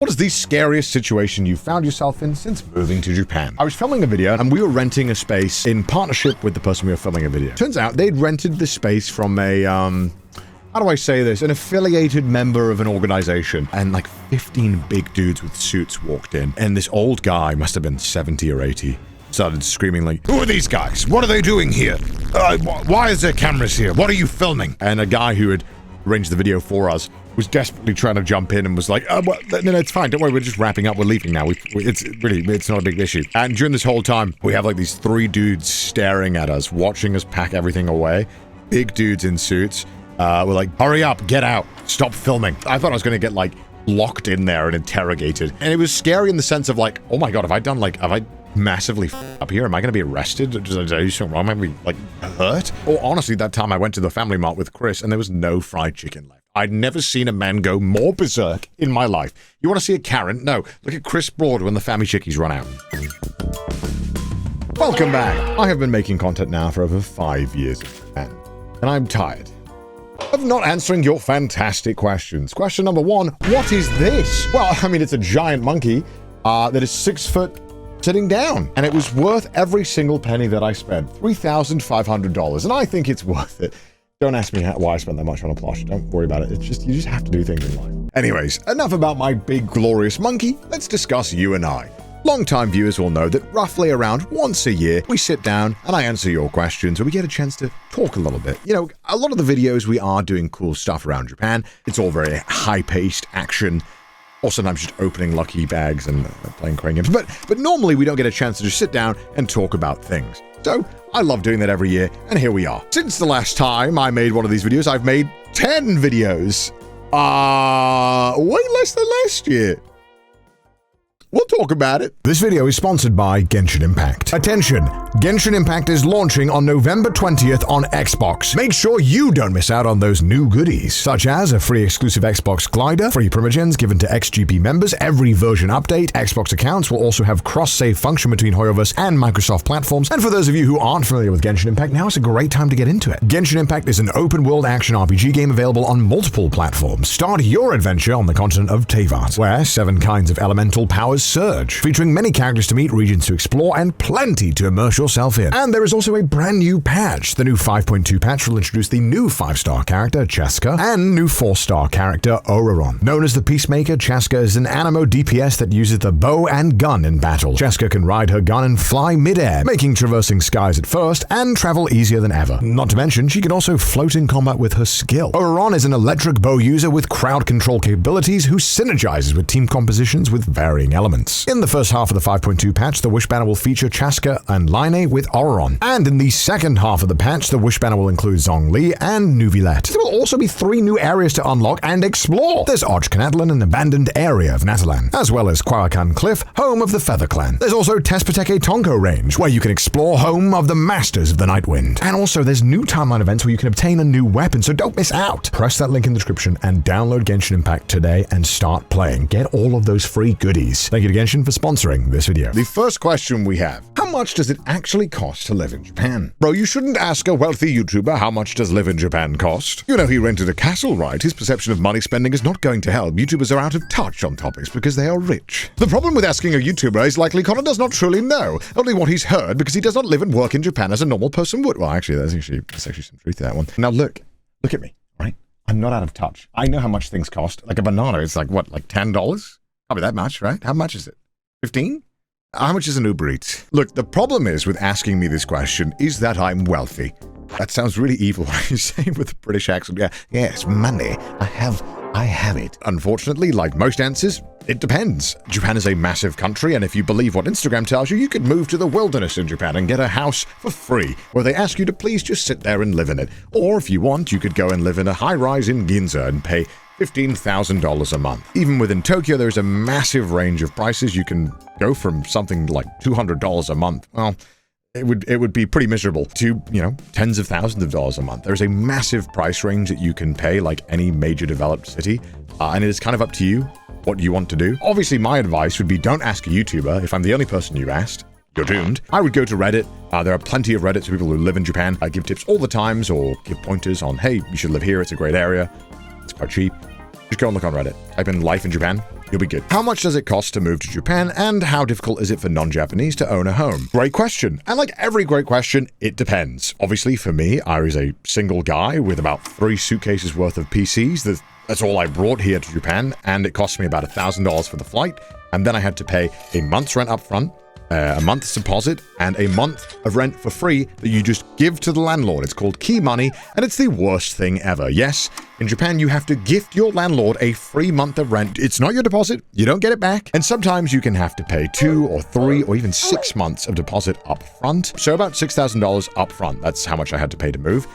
What is the scariest situation you found yourself in since moving to Japan? I was filming a video and we were renting a space in partnership with the person we were filming a video. Turns out they'd rented the space from a, how do I say this? An affiliated member of an organization. And like 15 big dudes with suits walked in. And this old guy, must have been 70 or 80, started screaming like, "Who are these guys? What are they doing here? Why is there cameras here? What are you filming?" And a guy who had arranged the video for us was desperately trying to jump in and was like, well, no, it's fine. Don't worry. We're just wrapping up. We're leaving now. It's not a big issue. And during this whole time, we have like these 3 dudes staring at us, watching us pack everything away. Big dudes in suits. We're like, "Hurry up, get out, stop filming." I thought I was going to get like locked in there and interrogated. And it was scary in the sense of like, oh my God, have I massively up here? Am I going to be arrested? Did I do something wrong? Am I going to be like hurt? Or honestly, that time I went to the Family Mart with Chris and there was no fried chicken left. I'd never seen a man go more berserk in my life. You want to see a Karen? No. Look at Chris Broad when the family chickies run out. Welcome back. I have been making content now for over 5 years, and I'm tired of not answering your fantastic questions. Question number 1, what is this? Well, I mean, it's a giant monkey that is 6 foot sitting down, and it was worth every single penny that I spent, $3,500, and I think it's worth it. Don't ask me why I spent that much on a plush. Don't worry about it. It's just, you just have to do things in life. Anyways, enough about my big glorious monkey. Let's discuss you and I. Longtime viewers will know that roughly around once a year, we sit down and I answer your questions and we get a chance to talk a little bit. You know, a lot of the videos we are doing cool stuff around Japan. It's all very high-paced action, or sometimes just opening lucky bags and playing crane games. But normally we don't get a chance to just sit down and talk about things. So I love doing that every year, and here we are. Since the last time I made one of these videos, I've made 10 videos. Way less than last year. We'll talk about it. This video is sponsored by Genshin Impact. Attention! Genshin Impact is launching on November 20th on Xbox. Make sure you don't miss out on those new goodies, such as a free exclusive Xbox glider, free primogens given to XGP members, every version update. Xbox accounts will also have cross-save function between HoYoverse and Microsoft platforms. And for those of you who aren't familiar with Genshin Impact, now is a great time to get into it. Genshin Impact is an open-world action RPG game available on multiple platforms. Start your adventure on the continent of Teyvat, where 7 kinds of elemental powers surge, featuring many characters to meet, regions to explore, and plenty to immerse yourself in. And there is also a brand new patch. The new 5.2 patch will introduce the new 5-star character, Cheska, and new 4-star character, Oraron. Known as the Peacemaker, Cheska is an animo DPS that uses the bow and gun in battle. Cheska can ride her gun and fly mid-air, making traversing skies at first and travel easier than ever. Not to mention, she can also float in combat with her skill. Oraron is an electric bow user with crowd control capabilities who synergizes with team compositions with varying elements. In the first half of the 5.2 patch, the Wish Banner will feature Cheska and Line with Oraron. And in the second half of the patch, the Wish Banner will include Zhongli and Nuvilet. There will also be 3 new areas to unlock and explore. There's Arch Canatlan, an abandoned area of Natalan, as well as Kwakan Cliff, home of the Feather Clan. There's also Tespateke Tonko Range, where you can explore, home of the Masters of the Night Wind. And also there's new timeline events where you can obtain a new weapon, so don't miss out. Press that link in the description and download Genshin Impact today and start playing. Get all of those free goodies. Thank you to Genshin for sponsoring this video. The first question we have: how much does it actually cost to live in Japan? Bro, you shouldn't ask a wealthy YouTuber how much does live in Japan cost. You know, he rented a castle, right? His perception of money spending is not going to help. YouTubers are out of touch on topics because they are rich. The problem with asking a YouTuber is likely Connor does not truly know, only what he's heard, because he does not live and work in Japan as a normal person would. Well, actually, there's actually some truth to that one. Now look at me, right? I'm not out of touch. I know how much things cost. Like a banana, it's like what, like $10? Can't be that much, right? How much is it? 15? How much is an Uber Eats? Look, the problem is with asking me this question is that I'm wealthy. That sounds really evil when you say it with a British accent. Yeah, yes, money. I have it. Unfortunately, like most answers, it depends. Japan is a massive country, and if you believe what Instagram tells you, you could move to the wilderness in Japan and get a house for free, where they ask you to please just sit there and live in it. Or if you want, you could go and live in a high-rise in Ginza and pay $15,000 a month. Even within Tokyo, there's a massive range of prices. You can go from something like $200 a month. Well, it would be pretty miserable to, you know, tens of thousands of dollars a month. There's a massive price range that you can pay like any major developed city. And it is kind of up to you what you want to do. Obviously, my advice would be don't ask a YouTuber. If I'm the only person you've asked, you're doomed. I would go to Reddit. There are plenty of Reddits for people who live in Japan. I give tips all the times or give pointers on, hey, you should live here. It's a great area. It's quite cheap. Just go and look on Reddit. Type in life in Japan. You'll be good. How much does it cost to move to Japan, and how difficult is it for non-Japanese to own a home? Great question. And like every great question, it depends. Obviously, for me, I was a single guy with about 3 suitcases worth of PCs. That's all I brought here to Japan, and it cost me about $1,000 for the flight. And then I had to pay a month's rent up front, a month's deposit, and a month of rent for free that you just give to the landlord. It's called key money, and it's the worst thing ever. Yes, in Japan, you have to gift your landlord a free month of rent. It's not your deposit. You don't get it back. And sometimes you can have to pay 2 or 3 or even 6 months of deposit up front. So about $6,000 up front. That's how much I had to pay to move.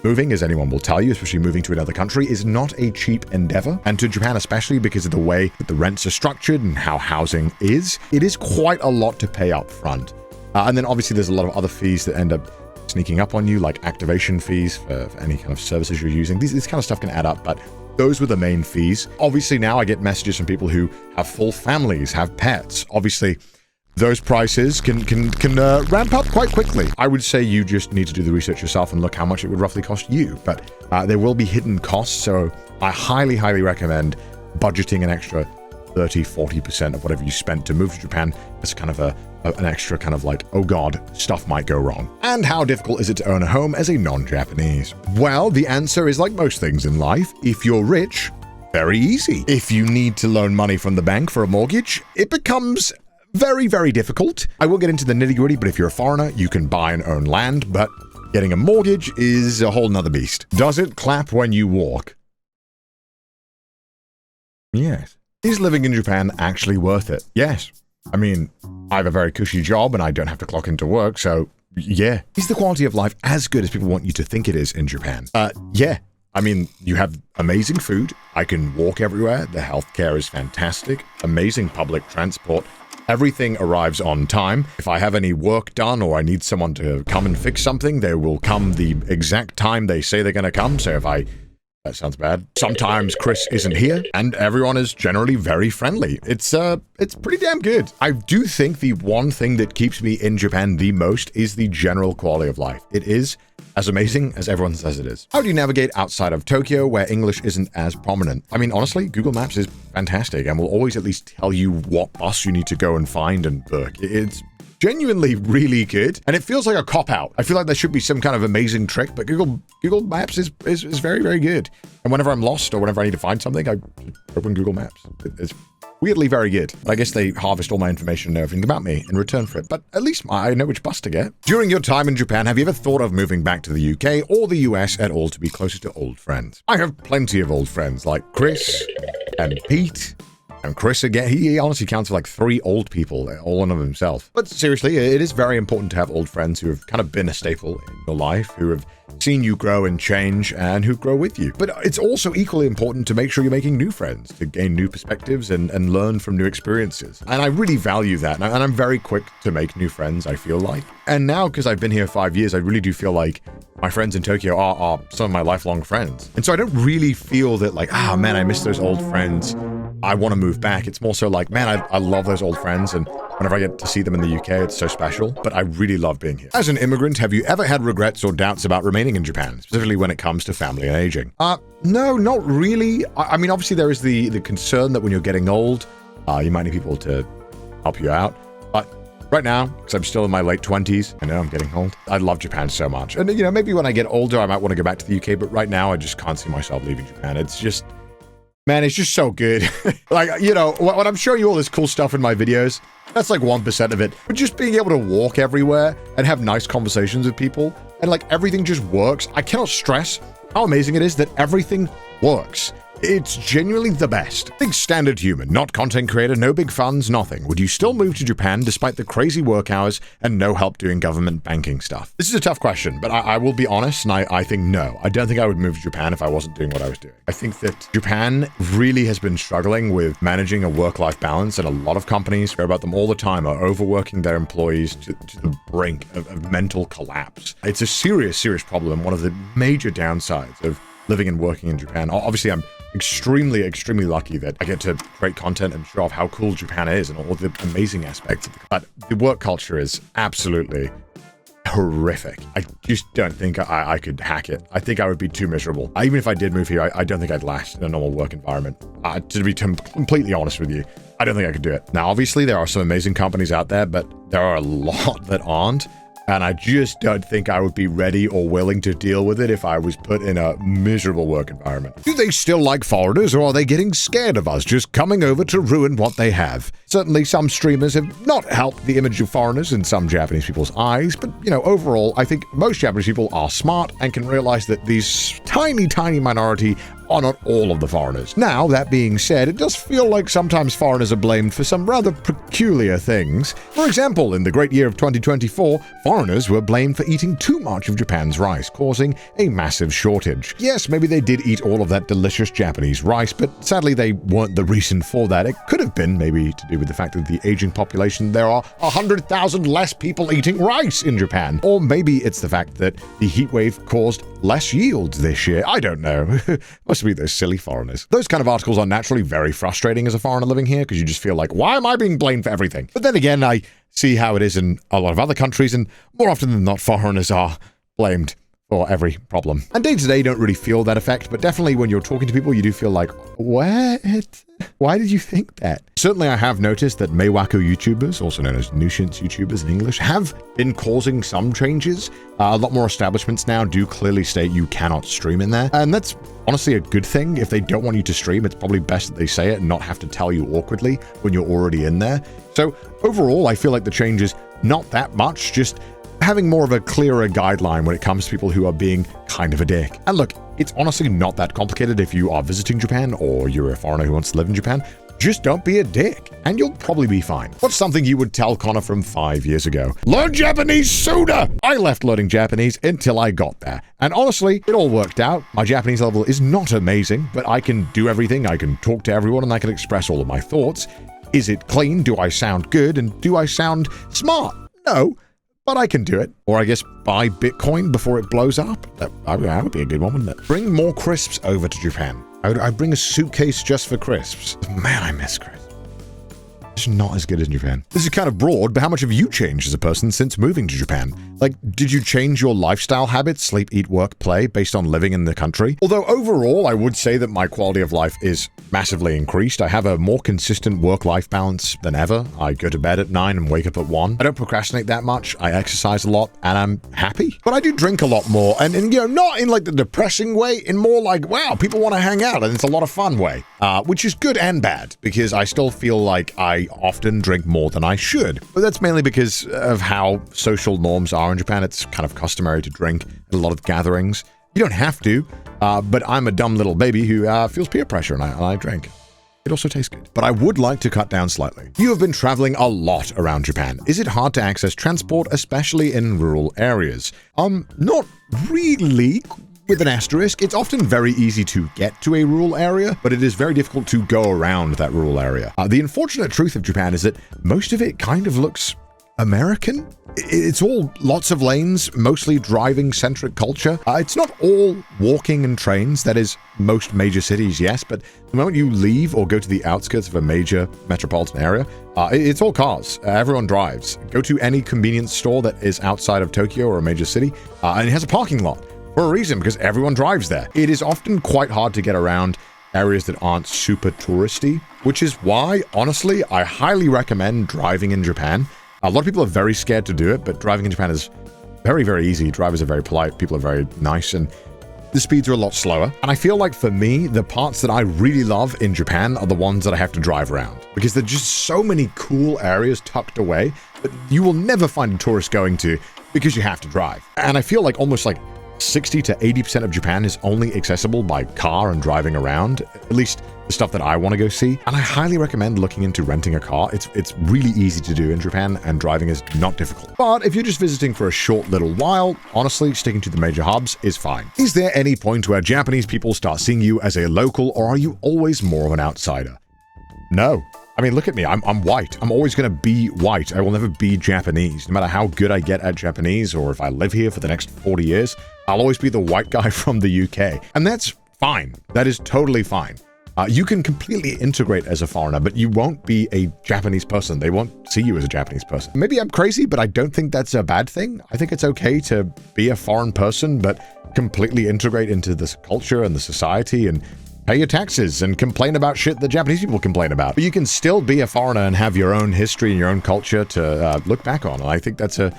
Moving, as anyone will tell you, especially moving to another country, is not a cheap endeavor. And to Japan especially, because of the way that the rents are structured and how housing is, it is quite a lot to pay up front. And then obviously there's a lot of other fees that end up sneaking up on you, like activation fees for any kind of services you're using. This kind of stuff can add up, but those were the main fees. Obviously now I get messages from people who have full families, have pets. Obviously, those prices can ramp up quite quickly. I would say you just need to do the research yourself and look how much it would roughly cost you. But there will be hidden costs, so I highly, highly recommend budgeting an extra 30-40% of whatever you spent to move to Japan as kind of an extra kind of like, oh god, stuff might go wrong. And how difficult is it to own a home as a non-Japanese? Well, the answer is like most things in life. If you're rich, very easy. If you need to loan money from the bank for a mortgage, it becomes very, very difficult. I will get into the nitty-gritty, but if you're a foreigner, you can buy and own land, but getting a mortgage is a whole nother beast. Does it clap when you walk? Yes. Is living in Japan actually worth it? Yes. I mean, I have a very cushy job and I don't have to clock into work, so yeah. Is the quality of life as good as people want you to think it is in Japan? Yeah. I mean, you have amazing food. I can walk everywhere. The healthcare is fantastic. Amazing public transport. Everything arrives on time. If I have any work done or I need someone to come and fix something, they will come the exact time they say they're going to come. So that sounds bad. Sometimes Chris isn't here, and everyone is generally very friendly. It's pretty damn good. I do think the one thing that keeps me in Japan the most is the general quality of life. It is as amazing as everyone says it is. How do you navigate outside of Tokyo where English isn't as prominent? I mean, honestly, Google Maps is fantastic and will always at least tell you what bus you need to go and find and book. It's genuinely really good, and it feels like a cop-out. I feel like there should be some kind of amazing trick, but Google Maps is very, very good. And whenever I'm lost or whenever I need to find something, I open Google Maps. It's weirdly very good. I guess they harvest all my information and everything about me in return for it, but at least I know which bus to get. During your time in Japan, have you ever thought of moving back to the UK or the US at all to be closer to old friends? I have plenty of old friends like Chris and Pete. And Chris, again, he honestly counts for like 3 old people, all in of himself. But seriously, it is very important to have old friends who have kind of been a staple in your life, who have seen you grow and change, and who grow with you. But it's also equally important to make sure you're making new friends, to gain new perspectives and learn from new experiences. And I really value that, and I'm very quick to make new friends, I feel like. And now, because I've been here 5 years, I really do feel like my friends in Tokyo are some of my lifelong friends. And so I don't really feel that like, man, I miss those old friends. I want to move back. It's more so like, man, I love those old friends, and whenever I get to see them in the UK, it's so special, but I really love being here. As an immigrant, have you ever had regrets or doubts about remaining in Japan, specifically when it comes to family and aging? No, not really. I mean, obviously there is the concern that when you're getting old, you might need people to help you out, but right now, because I'm still in my late 20s, I know I'm getting old, I love Japan so much. And, you know, maybe when I get older, I might want to go back to the UK, but right now, I just can't see myself leaving Japan. It's just, man, it's just so good. Like, you know, when I'm showing you all this cool stuff in my videos, that's like 1% of it. But just being able to walk everywhere and have nice conversations with people, and like everything just works. I cannot stress how amazing it is that everything works. It's genuinely the best. Think standard human, not content creator, no big funds, nothing. Would you still move to Japan despite the crazy work hours and no help doing government banking stuff? This is a tough question, but I will be honest, and I think no. I don't think I would move to Japan if I wasn't doing what I was doing. I think that Japan really has been struggling with managing a work-life balance, and a lot of companies, hear about them all the time, are overworking their employees to the brink of mental collapse. It's a serious, serious problem, and one of the major downsides of living and working in Japan. Obviously, I'm extremely, extremely lucky that I get to create content and show off how cool Japan is and all the amazing aspects of it. But the work culture is absolutely horrific. I just don't think I could hack it. I think I would be too miserable. Even if I did move here, I don't think I'd last in a normal work environment. To be completely honest with you, I don't think I could do it. Now, obviously, there are some amazing companies out there, but there are a lot that aren't. And I just don't think I would be ready or willing to deal with it if I was put in a miserable work environment. Do they still like foreigners, or are they getting scared of us just coming over to ruin what they have? Certainly, some streamers have not helped the image of foreigners in some Japanese people's eyes, but, overall, I think most Japanese people are smart and can realize that these tiny minority are not all of the foreigners. Now, that being said, it does feel like sometimes foreigners are blamed for some rather peculiar things. For example, in the great year of 2024, foreigners were blamed for eating too much of Japan's rice, causing a massive shortage. Yes, maybe they did eat all of that delicious Japanese rice, but sadly they weren't the reason for that. It could have been maybe to do with the fact that the aging population, there are 100,000 less people eating rice in Japan. Or maybe it's the fact that the heat wave caused less yields this year. I don't know. Must be those silly foreigners. Those kind of articles are naturally very frustrating as a foreigner living here, because you just feel like, why am I being blamed for everything? But then again, I see how it is in a lot of other countries, and more often than not, foreigners are blamed for every problem. And day to day, you don't really feel that effect, but definitely when you're talking to people, you do feel like, what? Why did you think that? Certainly, I have noticed that Meiwaku YouTubers, also known as nuisance YouTubers in English, have been causing some changes. A lot more establishments now do clearly state you cannot stream in there, and that's honestly a good thing. If they don't want you to stream, it's probably best that they say it and not have to tell you awkwardly when you're already in there. So overall, I feel like the change is not that much, just having more of a clearer guideline when it comes to people who are being kind of a dick. And look, it's honestly not that complicated if you are visiting Japan or you're a foreigner who wants to live in Japan. Just don't be a dick, and you'll probably be fine. What's something you would tell Connor from 5 years ago? Learn Japanese sooner! I left learning Japanese until I got there. And honestly, it all worked out. My Japanese level is not amazing, but I can do everything. I can talk to everyone, and I can express all of my thoughts. Is it clean? Do I sound good? And do I sound smart? No. But I can do it. Or I guess buy Bitcoin before it blows up. That would be a good one, wouldn't it? Bring more crisps over to Japan. I'd bring a suitcase just for crisps. Man, I miss crisps. It's not as good as in Japan. This is kind of broad, but how much have you changed as a person since moving to Japan? Like, did you change your lifestyle habits, sleep, eat, work, play, based on living in the country? Although overall, I would say that my quality of life is massively increased. I have a more consistent work-life balance than ever. I go to bed at 9 and wake up at 1. I don't procrastinate that much. I exercise a lot, and I'm happy. But I do drink a lot more, and not in like the depressing way, in more like, wow, people want to hang out, and it's a lot of fun way. Which is good and bad, because I still feel like I often drink more than I should. But that's mainly because of how social norms are in Japan. It's kind of customary to drink at a lot of gatherings. You don't have to, but I'm a dumb little baby who feels peer pressure, and I drink. It also tastes good. But I would like to cut down slightly. You have been traveling a lot around Japan. Is it hard to access transport, especially in rural areas? Not really. With an asterisk, it's often very easy to get to a rural area, but it is very difficult to go around that rural area. The unfortunate truth of Japan is that most of it kind of looks American. It's all lots of lanes, mostly driving-centric culture. It's not all walking and trains. That is most major cities, yes, but the moment you leave or go to the outskirts of a major metropolitan area, it's all cars. Everyone drives. Go to any convenience store that is outside of Tokyo or a major city, and it has a parking lot. For a reason, because everyone drives there. It is often quite hard to get around areas that aren't super touristy, which is why, honestly, I highly recommend driving in Japan. A lot of people are very scared to do it, but driving in Japan is very, very easy. Drivers are very polite, people are very nice, and the speeds are a lot slower. And I feel like for me, the parts that I really love in Japan are the ones that I have to drive around, because there are just so many cool areas tucked away that you will never find a tourist going to because you have to drive. And I feel like almost like 60 to 80% of Japan is only accessible by car and driving around, at least the stuff that I want to go see. And I highly recommend looking into renting a car. It's really easy to do in Japan, and driving is not difficult. But if you're just visiting for a short little while, honestly, sticking to the major hubs is fine. Is there any point where Japanese people start seeing you as a local, or are you always more of an outsider? No. I mean, look at me. I'm white. I'm always going to be white. I will never be Japanese. No matter how good I get at Japanese, or if I live here for the next 40 years, I'll always be the white guy from the UK. And that's fine. That is totally fine. You can completely integrate as a foreigner, but you won't be a Japanese person. They won't see you as a Japanese person. Maybe I'm crazy, but I don't think that's a bad thing. I think it's okay to be a foreign person, but completely integrate into this culture and the society and pay your taxes and complain about shit that Japanese people complain about. But you can still be a foreigner and have your own history and your own culture to look back on. And I think that's an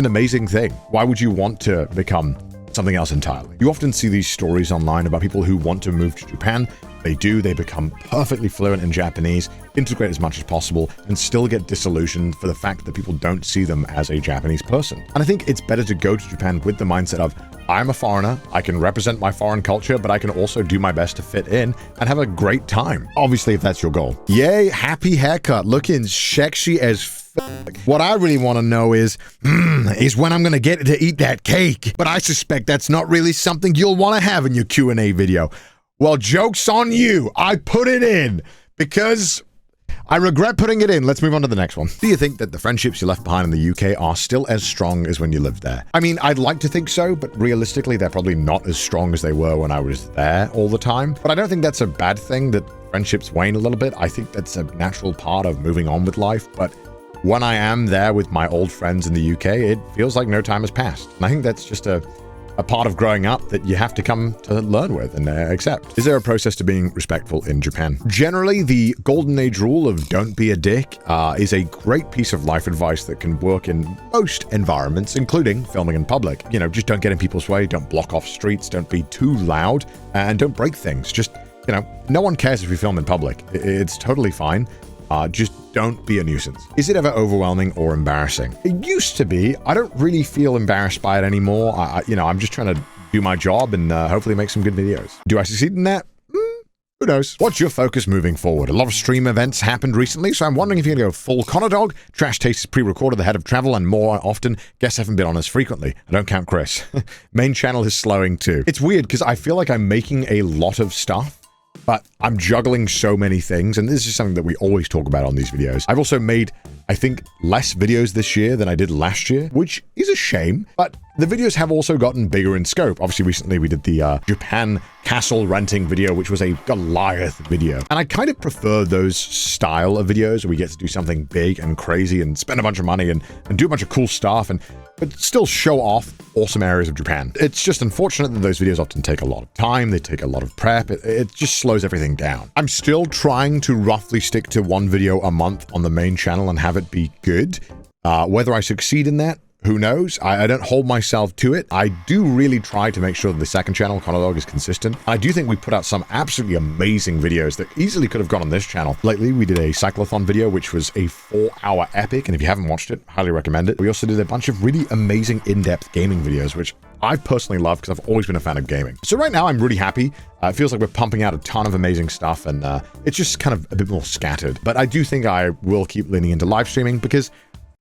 amazing thing. Why would you want to become something else entirely? You often see these stories online about people who want to move to Japan. They do, they become perfectly fluent in Japanese, integrate as much as possible, and still get disillusioned for the fact that people don't see them as a Japanese person. And I think it's better to go to Japan with the mindset of, I'm a foreigner, I can represent my foreign culture, but I can also do my best to fit in and have a great time. Obviously, if that's your goal. Yay, happy haircut, looking sexy as what I really want to know is when I'm going to get to eat that cake. But I suspect that's not really something you'll want to have in your Q&A video. Well, joke's on you. I put it in because I regret putting it in. Let's move on to the next one. Do you think that the friendships you left behind in the UK are still as strong as when you lived there? I mean, I'd like to think so, but realistically, they're probably not as strong as they were when I was there all the time. But I don't think that's a bad thing that friendships wane a little bit. I think that's a natural part of moving on with life. But when I am there with my old friends in the UK, it feels like no time has passed. And I think that's just a part of growing up that you have to come to learn with and accept. Is there a process to being respectful in Japan? Generally, the golden age rule of don't be a dick is a great piece of life advice that can work in most environments, including filming in public. You know, just don't get in people's way, don't block off streets, don't be too loud, and don't break things. Just, you know, no one cares if you film in public. It's totally fine. Just don't be a nuisance. Is it ever overwhelming or embarrassing? It used to be. I don't really feel embarrassed by it anymore. I'm just trying to do my job and hopefully make some good videos. Do I succeed in that? Who knows? What's your focus moving forward? A lot of stream events happened recently, so I'm wondering if you're going to go full Connor Dog, Trash Taste is pre-recorded ahead of travel, and more often. Guests haven't been on as frequently. I don't count Chris. Main channel is slowing too. It's weird because I feel like I'm making a lot of stuff, but I'm juggling so many things, and this is something that we always talk about on these videos. I've also made, I think, less videos this year than I did last year, which is a shame, but the videos have also gotten bigger in scope. Obviously, recently we did the Japan castle renting video, which was a Goliath video. And I kind of prefer those style of videos where we get to do something big and crazy and spend a bunch of money and do a bunch of cool stuff, but still show off awesome areas of Japan. It's just unfortunate that those videos often take a lot of time. They take a lot of prep. It just slows everything down. I'm still trying to roughly stick to one video a month on the main channel and have it be good. Whether I succeed in that, who knows? I don't hold myself to it. I do really try to make sure that the second channel, Connor Dog, is consistent. I do think we put out some absolutely amazing videos that easily could have gone on this channel. Lately, we did a cyclothon video, which was a 4-hour epic, and if you haven't watched it, highly recommend it. We also did a bunch of really amazing in-depth gaming videos, which I personally love because I've always been a fan of gaming. So right now, I'm really happy. It feels like we're pumping out a ton of amazing stuff, and it's just kind of a bit more scattered. But I do think I will keep leaning into live streaming because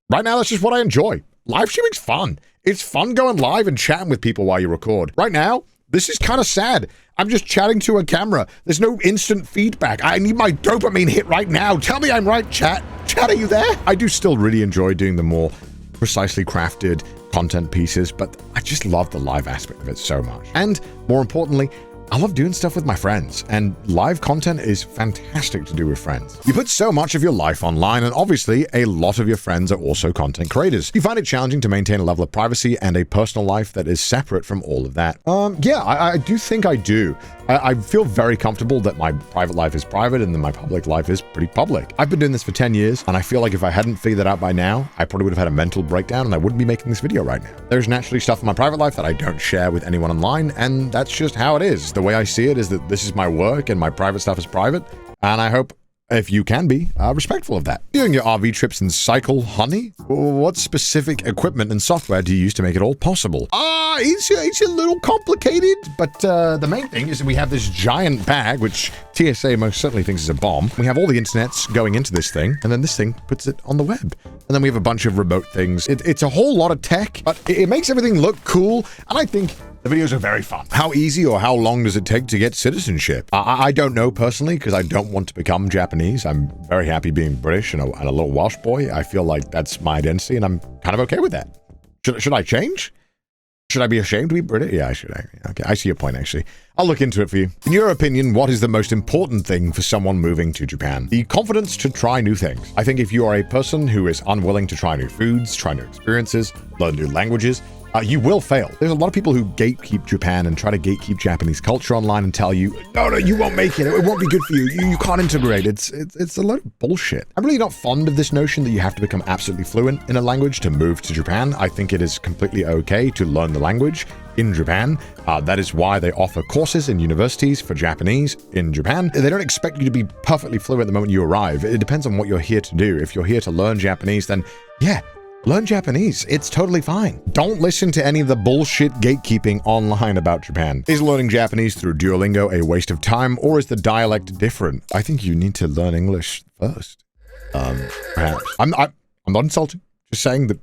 right now, that's just what I enjoy. Live streaming's fun. It's fun going live and chatting with people while you record. Right now, this is kind of sad. I'm just chatting to a camera. There's no instant feedback. I need my dopamine hit right now. Tell me I'm right, chat. Chat, are you there? I do still really enjoy doing the more precisely crafted content pieces, but I just love the live aspect of it so much. And more importantly, I love doing stuff with my friends, and live content is fantastic to do with friends. You put so much of your life online, and obviously a lot of your friends are also content creators. You find it challenging to maintain a level of privacy and a personal life that is separate from all of that. Yeah, I do think I do. I feel very comfortable that my private life is private and then my public life is pretty public. I've been doing this for 10 years, and I feel like if I hadn't figured that out by now, I probably would have had a mental breakdown and I wouldn't be making this video right now. There's naturally stuff in my private life that I don't share with anyone online, and that's just how it is. The way I see it is that this is my work and my private stuff is private, and I hope if you can be respectful of that. Doing your RV trips in Cycle Honey? What specific equipment and software do you use to make it all possible? It's a little complicated, but the main thing is that we have this giant bag, which TSA most certainly thinks is a bomb. We have all the internets going into this thing, and then this thing puts it on the web. And then we have a bunch of remote things. It's a whole lot of tech, but it makes everything look cool, and I think the videos are very fun. How easy or how long does it take to get citizenship? I don't know personally, because I don't want to become Japanese. I'm very happy being British and a little Welsh boy. I feel like that's my identity, and I'm kind of okay with that. Should I change? Should I be ashamed to be British? Yeah, I should. Okay, I see your point, actually. I'll look into it for you. In your opinion, what is the most important thing for someone moving to Japan? The confidence to try new things. I think if you are a person who is unwilling to try new foods, try new experiences, learn new languages, you will fail. There's a lot of people who gatekeep Japan and try to gatekeep Japanese culture online and tell you, no, you won't make it. It won't be good for you. You can't integrate. It's a lot of bullshit. I'm really not fond of this notion that you have to become absolutely fluent in a language to move to Japan. I think it is completely okay to learn the language in Japan. That is why they offer courses in universities for Japanese in Japan. They don't expect you to be perfectly fluent the moment you arrive. It depends on what you're here to do. If you're here to learn Japanese, then yeah, learn Japanese. It's totally fine. Don't listen to any of the bullshit gatekeeping online about Japan. Is learning Japanese through Duolingo a waste of time, or is the dialect different? I think you need to learn English first. Perhaps. I'm not insulting. Just saying that.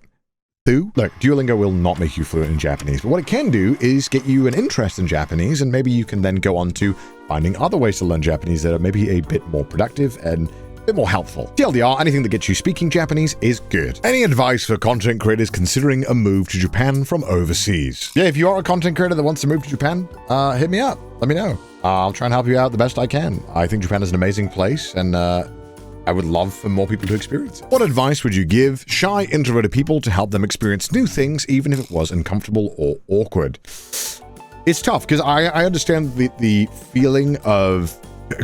Look, Duolingo will not make you fluent in Japanese, but what it can do is get you an interest in Japanese, and maybe you can then go on to finding other ways to learn Japanese that are maybe a bit more productive and a bit more helpful. TLDR, anything that gets you speaking Japanese is good. Any advice for content creators considering a move to Japan from overseas? Yeah, if you are a content creator that wants to move to Japan, hit me up. Let me know. I'll try and help you out the best I can. I think Japan is an amazing place, and I would love for more people to experience it. What advice would you give shy, introverted people to help them experience new things, even if it was uncomfortable or awkward? It's tough, because I understand the feeling of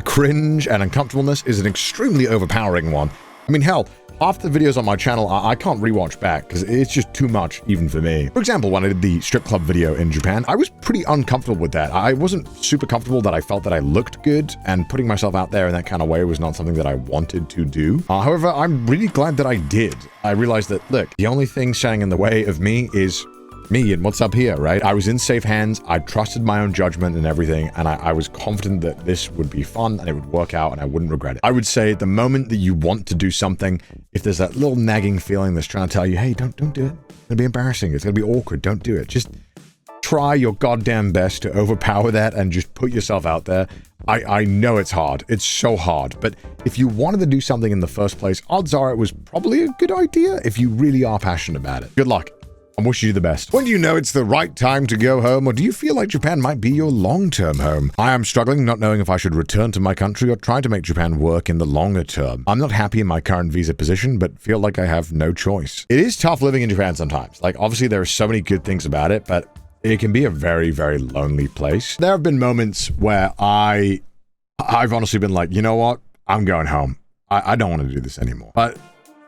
cringe and uncomfortableness is an extremely overpowering one. I mean, hell, half the videos on my channel I can't rewatch back because it's just too much even for me. For example, when I did the strip club video in Japan, I was pretty uncomfortable with that. I wasn't super comfortable that I felt that I looked good, and putting myself out there in that kind of way was not something that I wanted to do. However, I'm really glad that I did. I realized that, look, the only thing standing in the way of me is me and what's up here, right? I was in safe hands. I trusted my own judgment and everything, and I was confident that this would be fun and it would work out and I wouldn't regret it. I would say the moment that you want to do something, if there's that little nagging feeling that's trying to tell you, hey, don't do it. It's gonna be embarrassing. It's gonna be awkward. Don't do it. Just try your goddamn best to overpower that and just put yourself out there. I know it's hard. It's so hard. But if you wanted to do something in the first place, odds are it was probably a good idea if you really are passionate about it. Good luck. I wish you the best. When do you know it's the right time to go home, or do you feel like Japan might be your long-term home? I am struggling not knowing if I should return to my country or try to make Japan work in the longer term. I'm not happy in my current visa position, but feel like I have no choice. It is tough living in Japan sometimes. Like, obviously there are so many good things about it, but it can be a very, very lonely place. There have been moments where I've honestly been like, you know what? I'm going home. I don't want to do this anymore. But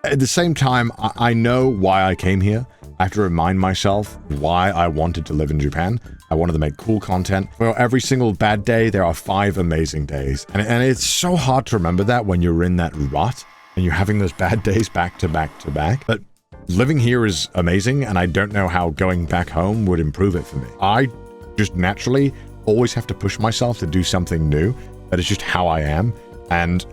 at the same time, I know why I came here. I have to remind myself why I wanted to live in Japan. I wanted to make cool content. For every single bad day, there are 5 amazing days. And it's so hard to remember that when you're in that rut and you're having those bad days back to back to back. But living here is amazing, and I don't know how going back home would improve it for me. I just naturally always have to push myself to do something new. That is just how I am. And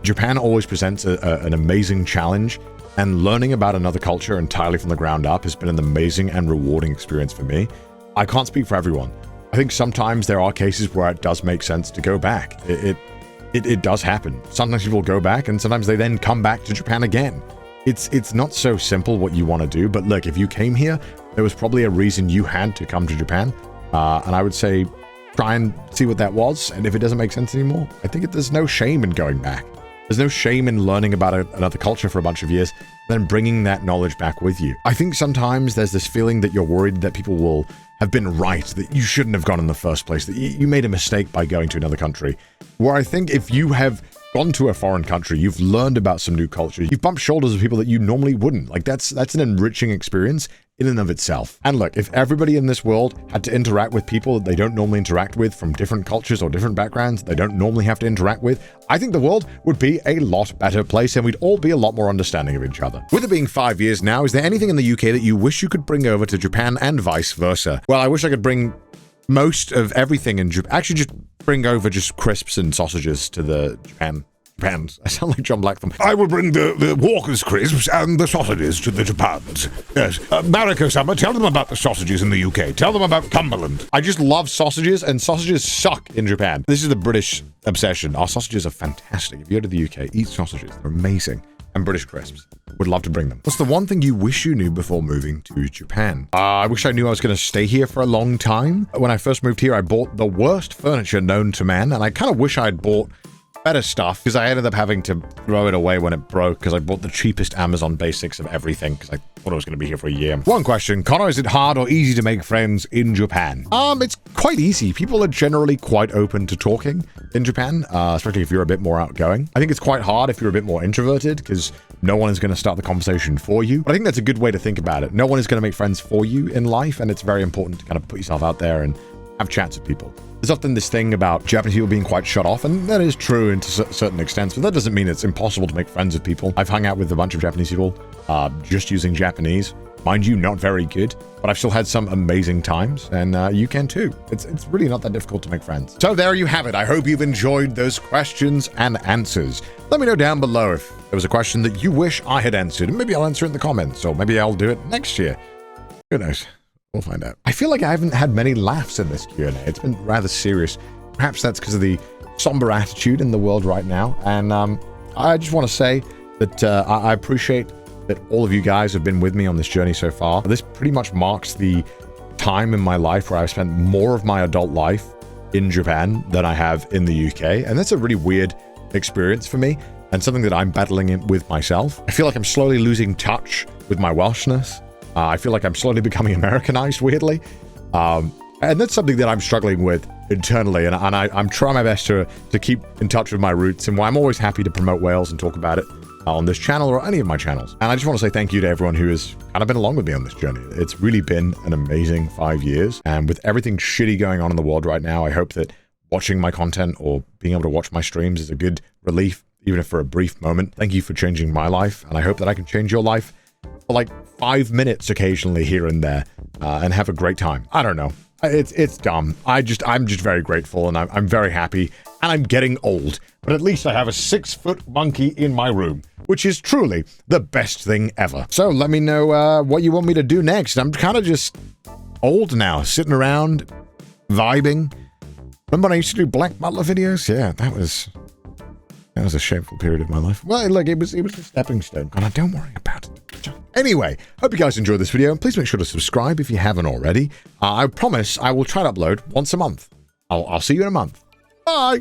Japan always presents an amazing challenge. And learning about another culture entirely from the ground up has been an amazing and rewarding experience for me. I can't speak for everyone. I think sometimes there are cases where it does make sense to go back. It does happen. Sometimes people go back, and sometimes they then come back to Japan again. It's not so simple what you want to do, but look, if you came here, there was probably a reason you had to come to Japan. And I would say try and see what that was, and if it doesn't make sense anymore, I think there's no shame in going back. There's no shame in learning about another culture for a bunch of years, then bringing that knowledge back with you. I think sometimes there's this feeling that you're worried that people will have been right, that you shouldn't have gone in the first place, that you made a mistake by going to another country. Where I think if you have gone to a foreign country, you've learned about some new culture, you've bumped shoulders with people that you normally wouldn't. Like, that's an enriching experience in and of itself. And look, if everybody in this world had to interact with people that they don't normally interact with from different cultures or different backgrounds they don't normally have to interact with, I think the world would be a lot better place and we'd all be a lot more understanding of each other. With it being 5 years now, is there anything in the UK that you wish you could bring over to Japan and vice versa? Well, I wish I could bring most of everything in Japan. Actually, just bring over just crisps and sausages to the Japan. I sound like John Blackthorne. I will bring the Walker's crisps and the sausages to the Japans. Yes. Baraka-sama, tell them about the sausages in the UK. Tell them about Cumberland. I just love sausages, and sausages suck in Japan. This is the British obsession. Our sausages are fantastic. If you go to the UK, eat sausages. They're amazing. And British crisps. would love to bring them. What's the one thing you wish you knew before moving to Japan? I wish I knew I was going to stay here for a long time. When I first moved here, I bought the worst furniture known to man, and I kind of wish I'd bought better stuff because I ended up having to throw it away when it broke because I bought the cheapest Amazon basics of everything because I thought I was going to be here for a year. One question, Connor, is it hard or easy to make friends in Japan? It's quite easy. People are generally quite open to talking in Japan, especially if you're a bit more outgoing. I think it's quite hard if you're a bit more introverted because no one is going to start the conversation for you. But I think that's a good way to think about it. No one is going to make friends for you in life, and it's very important to kind of put yourself out there and have chats with people. There's often this thing about Japanese people being quite shut off, and that is true to certain extents, but that doesn't mean it's impossible to make friends with people. I've hung out with a bunch of Japanese people just using Japanese. Mind you, not very good, but I've still had some amazing times, and you can too. It's really not that difficult to make friends. So there you have it. I hope you've enjoyed those questions and answers. Let me know down below if there was a question that you wish I had answered, and maybe I'll answer it in the comments, or maybe I'll do it next year. Who knows? We'll find out. I feel like I haven't had many laughs in this Q&A. It's been rather serious. Perhaps that's because of the somber attitude in the world right now. And I just want to say that I appreciate that all of you guys have been with me on this journey so far. This pretty much marks the time in my life where I've spent more of my adult life in Japan than I have in the UK. And that's a really weird experience for me and something that I'm battling with myself. I feel like I'm slowly losing touch with my Welshness. I feel like I'm slowly becoming Americanized, weirdly. And that's something that I'm struggling with internally. And I'm trying my best to keep in touch with my roots. And why I'm always happy to promote Wales and talk about it on this channel or any of my channels. And I just want to say thank you to everyone who has kind of been along with me on this journey. It's really been an amazing 5 years. And with everything shitty going on in the world right now, I hope that watching my content or being able to watch my streams is a good relief, even if for a brief moment. Thank you for changing my life. And I hope that I can change your life for like 5 minutes occasionally here and there, and have a great time. I don't know. It's dumb. I'm just very grateful, and I'm very happy, and I'm getting old. But at least I have a 6-foot monkey in my room, which is truly the best thing ever. So let me know what you want me to do next. I'm kind of just old now, sitting around, vibing. Remember when I used to do Black Butler videos? Yeah, that was a shameful period of my life. Well, look, it was a stepping stone. And don't worry about it. Anyway, hope you guys enjoyed this video. Please make sure to subscribe if you haven't already. I promise I will try to upload once a month. I'll see you in a month. Bye!